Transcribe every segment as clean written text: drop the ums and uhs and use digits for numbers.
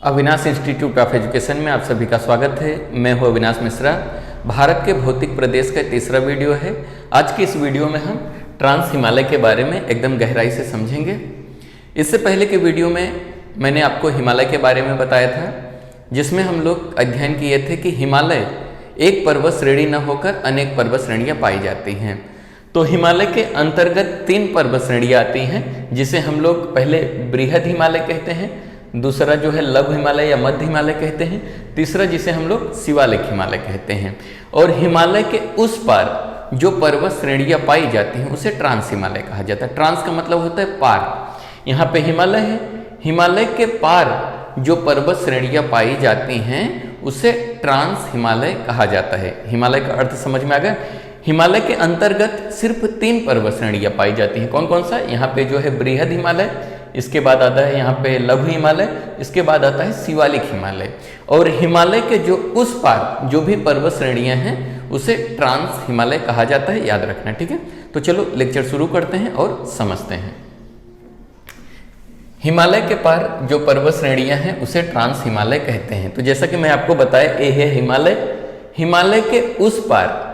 Avinash institute of education में आप सभी का स्वागत है। मैं हूं अविनाश मिश्रा। भारत के भौतिक प्रदेश का तीसरा वीडियो है। आज की इस वीडियो में हम ट्रांस हिमालय के बारे में एकदम गहराई से समझेंगे। इससे पहले के वीडियो में मैंने आपको हिमालय के बारे में बताया था, जिसमें हम लोग अध्ययन किए थे कि हिमालय एक पर्वत श्रेणी न होकर अनेक पर्वत श्रेणियाँ पाई जाती हैं। तो हिमालय के अंतर्गत 3 पर्वत श्रेणियाँ आती हैं, जिसे हम लोग पहले बृहद हिमालय कहते हैं, दूसरा जो है लघु हिमालय या मध्य हिमालय कहते हैं, तीसरा जिसे हम लोग शिवालिक हिमालय कहते हैं। और हिमालय के उस पार जो पर्वत श्रेणियाँ पाई जाती हैं उसे ट्रांस हिमालय कहा जाता है। ट्रांस का मतलब होता है पार। यहाँ पे हिमालय है, हिमालय के पार जो पर्वत श्रेणियाँ पाई जाती हैं उसे ट्रांस हिमालय कहा जाता है। हिमालय का अर्थ समझ में आ गया। हिमालय के अंतर्गत सिर्फ 3 पर्वत श्रेणियाँ पाई जाती हैं। कौन कौन सा? यहाँ पे जो है बृहद हिमालय, इसके बाद आता है यहाँ पे लघु हिमालय, इसके बाद आता है शिवालिक हिमालय। और हिमालय के जो उस पार जो भी पर्वत श्रेणियाँ हैं उसे ट्रांस हिमालय कहा जाता है, याद रखना, ठीक है। तो चलो लेक्चर शुरू करते हैं और समझते हैं। हिमालय के पार जो पर्वत श्रेणियाँ हैं उसे ट्रांस हिमालय कहते हैं। तो जैसा कि मैं आपको बताया, ये है हिमालय। हिमालय के उस पार,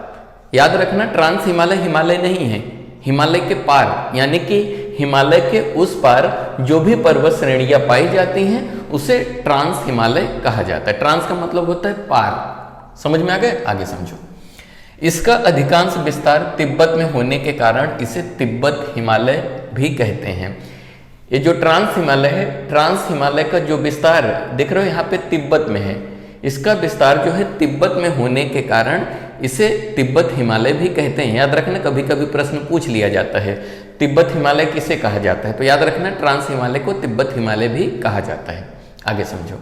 याद रखना, ट्रांस हिमालय हिमालय नहीं है, हिमालय के पार, यानी कि हिमालय के उस पार जो भी पर्वत श्रेणियां पाई जाती हैं उसे ट्रांस हिमालय कहा जाता है। ट्रांस का मतलब होता है पार। समझ में आ गए? आगे समझो। इसका अधिकांश विस्तार तिब्बत में होने के कारण इसे तिब्बत हिमालय भी कहते हैं। ये जो ट्रांस हिमालय है, ट्रांस हिमालय का जो विस्तार देख रहे हो यहाँ पे तिब्बत में है, इसका विस्तार जो है तिब्बत में होने के कारण इसे तिब्बत हिमालय भी कहते हैं। याद रखना, कभी कभी प्रश्न पूछ लिया जाता है तिब्बत हिमालय किसे कहा जाता है, तो याद रखना ट्रांस हिमालय को तिब्बत हिमालय भी कहा जाता है। आगे समझो।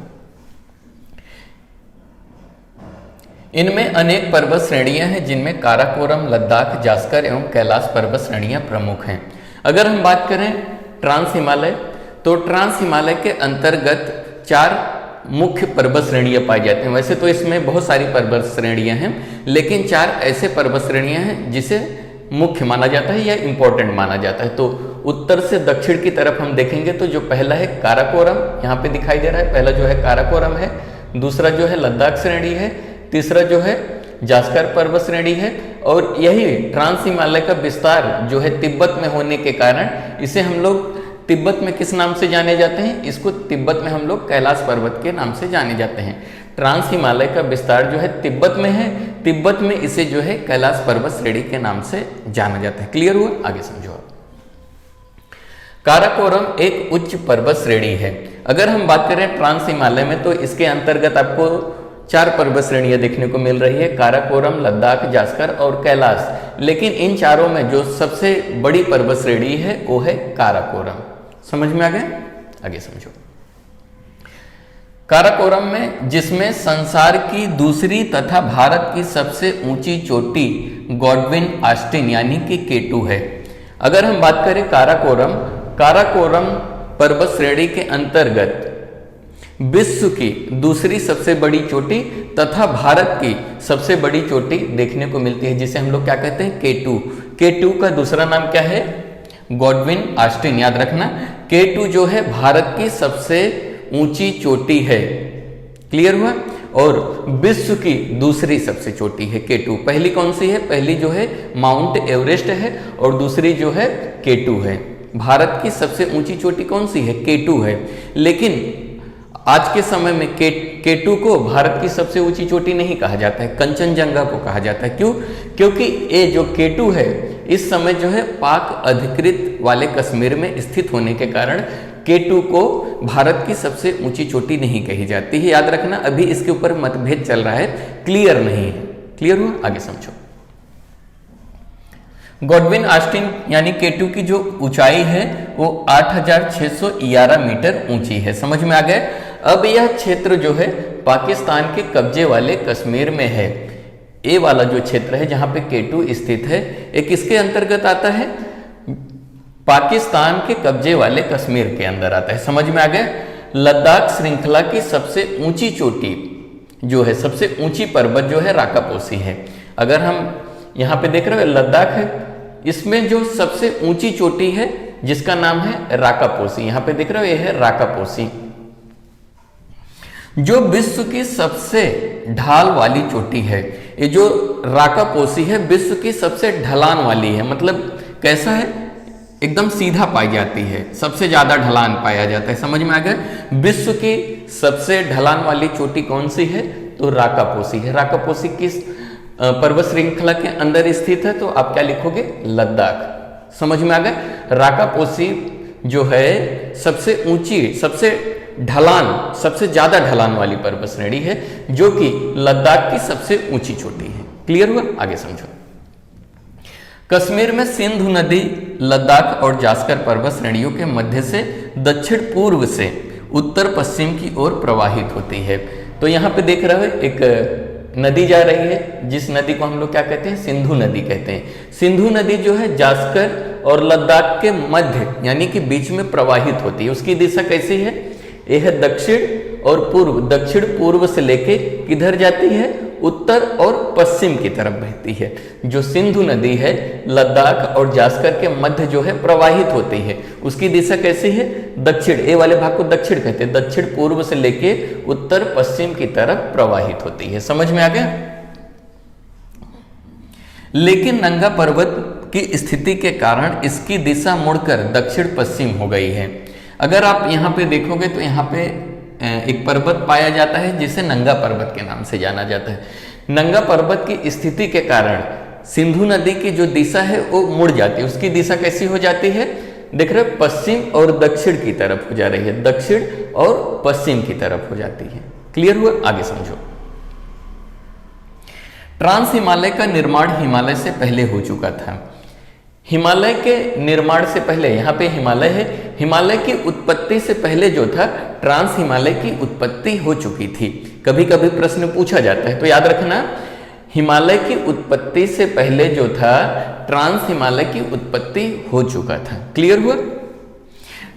इनमें अनेक पर्वत श्रेणियां हैं, जिनमें काराकोरम, लद्दाख, जास्कर एवं कैलाश पर्वत श्रेणियां प्रमुख हैं। अगर हम बात करें ट्रांस हिमालय, तो ट्रांस हिमालय के अंतर्गत 4 मुख्य पर्वत श्रेणियां पाई जाती हैं। वैसे तो इसमें बहुत सारी पर्वत श्रेणियां हैं, लेकिन 4 ऐसे पर्वत श्रेणियां हैं जिसे मुख्य माना जाता है या इंपॉर्टेंट माना जाता है। तो उत्तर से दक्षिण की तरफ हम देखेंगे तो जो पहला है काराकोरम, यहाँ पे दिखाई दे रहा है, पहला जो है काराकोरम है, दूसरा जो है लद्दाख श्रेणी है, तीसरा जो है जास्कर पर्वत श्रेणी है। और यही ट्रांस हिमालय का विस्तार जो है तिब्बत में होने के कारण इसे हम लोग तिब्बत में किस नाम से जाने जाते हैं? इसको तिब्बत में हम लोग कैलाश पर्वत के नाम से जाने जाते हैं। ट्रांस हिमालय का विस्तार जो है तिब्बत में है, तिब्बत में इसे जो है कैलाश पर्वत श्रेणी के नाम से जाना जाता है। क्लियर हुआ? आगे समझो। काराकोरम एक उच्च पर्वत श्रेणी है। अगर हम बात करें ट्रांस हिमालय में, तो इसके अंतर्गत आपको 4 पर्वत श्रेणियां देखने को मिल रही है, काराकोरम, लद्दाख, जास्कर और कैलाश। लेकिन इन चारों में जो सबसे बड़ी पर्वत श्रेणी है वो है काराकोरम। समझ में आ गए? आगे समझो। काराकोरम में, जिसमें संसार की दूसरी तथा भारत की सबसे ऊंची चोटी गॉडविन ऑस्टिन यानी कि K2 है। अगर हम बात करें काराकोरम, काराकोरम पर्वत श्रेणी के अंतर्गत विश्व की दूसरी सबसे बड़ी चोटी तथा भारत की सबसे बड़ी चोटी देखने को मिलती है, जिसे हम लोग क्या कहते हैं? K2। K2 का दूसरा नाम क्या है? Godwin Austen. याद रखना, K2 जो है भारत की सबसे ऊंची चोटी है। क्लियर हुआ? और विश्व की दूसरी सबसे चोटी है K2। पहली कौन सी है? पहली जो है माउंट एवरेस्ट है और दूसरी जो है K2 है। भारत की सबसे ऊंची चोटी कौन सी है? K2 है। लेकिन आज के समय में K2 को भारत की सबसे ऊंची चोटी नहीं कहा जाता है, कंचनजंगा को कहा जाता है। क्यों? क्योंकि ये जो K2 है इस समय जो है पाक अधिकृत वाले कश्मीर में स्थित होने के कारण K2 को भारत की सबसे ऊंची चोटी नहीं कही जाती है। याद रखना, अभी इसके ऊपर मतभेद चल रहा है, क्लियर नहीं है। क्लियर हुआ? आगे समझो। गॉडविन ऑस्टिन यानी K2 की जो ऊंचाई है वो 8611 मीटर ऊंची है। समझ में आ गए? अब यह क्षेत्र जो है पाकिस्तान के कब्जे वाले कश्मीर में है। ये वाला जो क्षेत्र है जहां पे K2 स्थित है, एक किसके अंतर्गत आता है? पाकिस्तान के कब्जे वाले कश्मीर के अंदर आता है। समझ में आ गया? लद्दाख श्रृंखला की सबसे ऊंची चोटी जो है, सबसे ऊंची पर्वत जो है राकापोसी है। अगर हम यहाँ पे देख रहे हो लद्दाख है, इसमें जो सबसे ऊंची चोटी है जिसका नाम है राकापोसी, यहाँ पे देख रहे हो ये है राकापोसी। जो विश्व की सबसे ढाल वाली चोटी है, ये जो राकापोसी है विश्व की सबसे ढलान वाली है। मतलब कैसा है, एकदम सीधा पाई जाती है, सबसे ज्यादा ढलान पाया जाता है। समझ में आ गया। विश्व की सबसे ढलान वाली चोटी कौन सी है, तो राकापोसी है। राकापोसी किस पर्वत श्रृंखला के अंदर स्थित है, तो आप क्या लिखोगे, लद्दाख। समझ में आ गया। राकापोसी जो है सबसे ऊंची, सबसे ढलान, सबसे ज्यादा ढलान वाली पर्वत श्रेणी है, जो कि लद्दाख की सबसे ऊंची चोटी है। क्लियर हुआ, आगे समझो। कश्मीर में सिंधु नदी लद्दाख और जास्कर पर्वत श्रेणियों के मध्य से दक्षिण पूर्व से उत्तर पश्चिम की ओर प्रवाहित होती है। तो यहाँ पे देख रहे हो एक नदी जा रही है, जिस नदी को हम लोग क्या कहते हैं, सिंधु नदी कहते हैं। सिंधु नदी जो है जास्कर और लद्दाख के मध्य यानी कि बीच में प्रवाहित होती है। उसकी दिशा कैसी है, यह है दक्षिण और पूर्व। दक्षिण पूर्व से लेके किधर जाती है, उत्तर और पश्चिम की तरफ बहती है। जो सिंधु नदी है लद्दाख और जास्कर के मध्य जो है प्रवाहित होती है, उसकी दिशा कैसी है, दक्षिण। ए वाले भाग को दक्षिण कहते हैं। दक्षिण पूर्व से लेके उत्तर पश्चिम की तरफ प्रवाहित होती है। समझ में आ गया। लेकिन नंगा पर्वत की स्थिति के कारण इसकी दिशा मुड़कर दक्षिण पश्चिम हो गई है। अगर आप यहाँ पे देखोगे तो यहाँ पे एक पर्वत पाया जाता है जिसे नंगा पर्वत के नाम से जाना जाता है। नंगा पर्वत की स्थिति के कारण सिंधु नदी की जो दिशा है वो मुड़ जाती है। उसकी दिशा कैसी हो जाती है, देख रहे हो, पश्चिम और दक्षिण की तरफ हो जा रही है। दक्षिण और पश्चिम की तरफ हो जाती है। क्लियर हुआ, आगे समझो। ट्रांस हिमालय का निर्माण हिमालय से पहले हो चुका था। हिमालय के निर्माण से पहले, यहाँ पे हिमालय है, हिमालय की उत्पत्ति से पहले जो था ट्रांस हिमालय की उत्पत्ति हो चुकी थी। कभी कभी प्रश्न पूछा जाता है, तो याद रखना, हिमालय की उत्पत्ति से पहले जो था ट्रांस हिमालय की उत्पत्ति हो चुका था। क्लियर हुआ।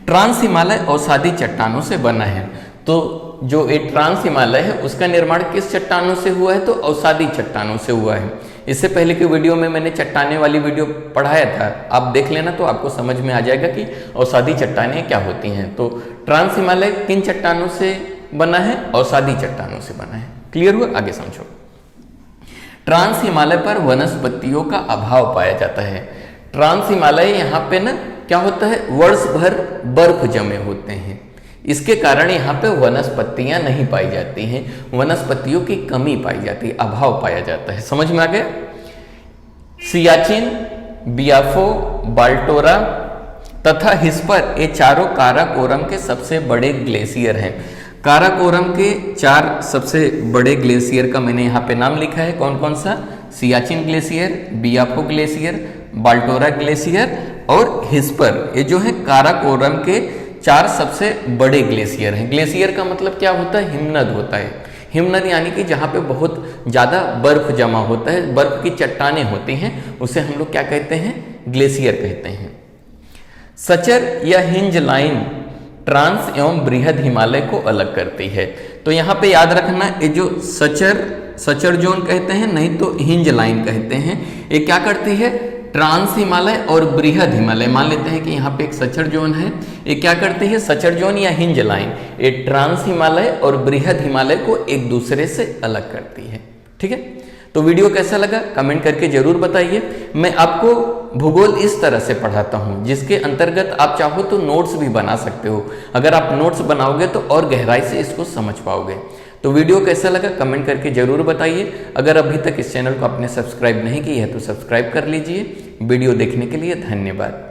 ट्रांस हिमालय अवसादी चट्टानों से बना है। तो जो एक ट्रांस हिमालय है उसका निर्माण किस चट्टानों से हुआ है, तो अवसादी चट्टानों से हुआ है। इससे पहले के वीडियो में मैंने चट्टाने वाली वीडियो पढ़ाया था, आप देख लेना तो आपको समझ में आ जाएगा कि अवसादी चट्टानें क्या होती हैं। तो ट्रांस हिमालय किन चट्टानों से बना है, अवसादी चट्टानों से बना है। क्लियर हुआ, आगे समझो। ट्रांस हिमालय पर वनस्पतियों का अभाव पाया जाता है। ट्रांस हिमालय यहाँ पे ना क्या होता है, वर्ष भर बर्फ जमे होते हैं। इसके कारण यहाँ पे वनस्पतियां नहीं पाई जाती हैं, वनस्पतियों की कमी पाई जाती है, अभाव पाया जाता है। समझ में आ गया। सियाचिन, बियाफो, बाल्टोरा तथा हिस्पर, ये चारों काराकोरम के सबसे बड़े ग्लेशियर हैं। काराकोरम के 4 सबसे बड़े ग्लेशियर का मैंने यहाँ पे नाम लिखा है। कौन कौन सा, सियाचिन ग्लेशियर, बियाफो ग्लेशियर, बाल्टोरा ग्लेशियर और हिस्पर। ये जो है काराकोरम के 4 सबसे बड़े ग्लेशियर हैं। ग्लेशियर का मतलब क्या होता है, हिमनद होता है। हिमनद यानी कि जहाँ पे बहुत ज़्यादा बर्फ जमा होता है, बर्फ की चट्टानें होती हैं, उसे हम लोग क्या कहते हैं, ग्लेशियर कहते हैं। सचर या हिंज लाइन ट्रांस एवं बृहद हिमालय को अलग करती है। तो यहाँ पे याद रखना, ये जो सचर जोन कहते हैं, नहीं तो हिंज लाइन कहते हैं, ये क्या करती है, ट्रांस हिमालय और बृहद हिमालय, मान लेते हैं कि यहाँ पे एक सचर जोन है, ये क्या करती है, सचर जोन या हिंज लाइन, ये ट्रांस हिमालय और बृहद हिमालय को एक दूसरे से अलग करती है। ठीक है, तो वीडियो कैसा लगा कमेंट करके जरूर बताइए। मैं आपको भूगोल इस तरह से पढ़ाता हूँ जिसके अंतर्गत आप चाहो तो नोट्स भी बना सकते हो। अगर आप नोट्स बनाओगे तो और गहराई से इसको समझ पाओगे। तो वीडियो कैसा लगा कमेंट करके जरूर बताइए। अगर अभी तक इस चैनल को आपने सब्सक्राइब नहीं किया है तो सब्सक्राइब कर लीजिए। वीडियो देखने के लिए धन्यवाद।